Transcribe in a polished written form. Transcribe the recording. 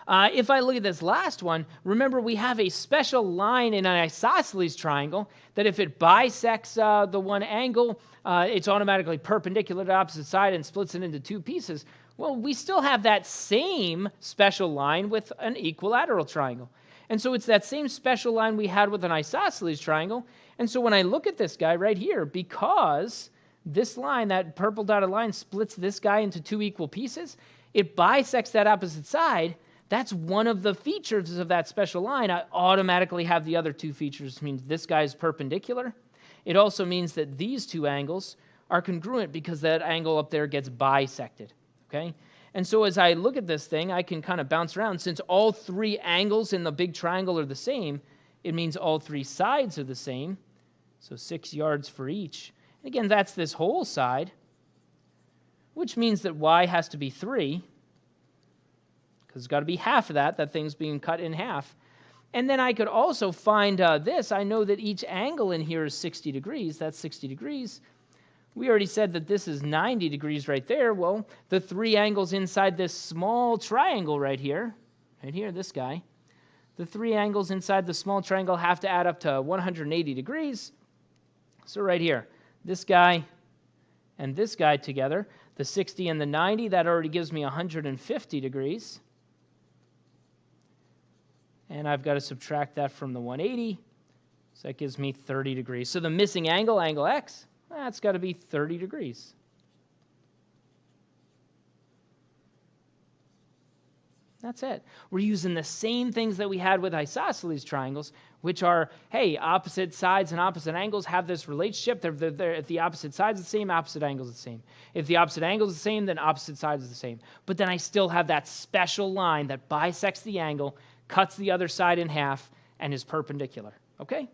If I look at this last one, remember we have a special line in an isosceles triangle that if it bisects the one angle, it's automatically perpendicular to the opposite side and splits it into two pieces. Well, we still have that same special line with an equilateral triangle. And so it's that same special line we had with an isosceles triangle. And so when I look at this guy right here, because this line, that purple dotted line, splits this guy into two equal pieces, it bisects that opposite side. That's one of the features of that special line. I automatically have the other two features. It means this guy is perpendicular. It also means that these two angles are congruent because that angle up there gets bisected. Okay? And so as I look at this thing, I can kind of bounce around. Since all three angles in the big triangle are the same, it means all three sides are the same. So 6 yards for each. And again, that's this whole side, which means that y has to be 3, because it's got to be half of that. That thing's being cut in half. And then I could also find this. I know that each angle in here is 60 degrees. That's 60 degrees. We already said that this is 90 degrees right there. Well, the three angles inside this small triangle right here, this guy, the three angles inside the small triangle have to add up to 180 degrees. So right here, this guy and this guy together, the 60 and the 90, that already gives me 150 degrees. And I've got to subtract that from the 180. So that gives me 30 degrees. So the missing angle, angle X, that's got to be 30 degrees. That's it. We're using the same things that we had with isosceles triangles, which are, hey, opposite sides and opposite angles have this relationship. They're if the opposite sides are the same, opposite angles are the same. If the opposite angle is the same, then opposite sides are the same. But then I still have that special line that bisects the angle, cuts the other side in half, and is perpendicular. Okay?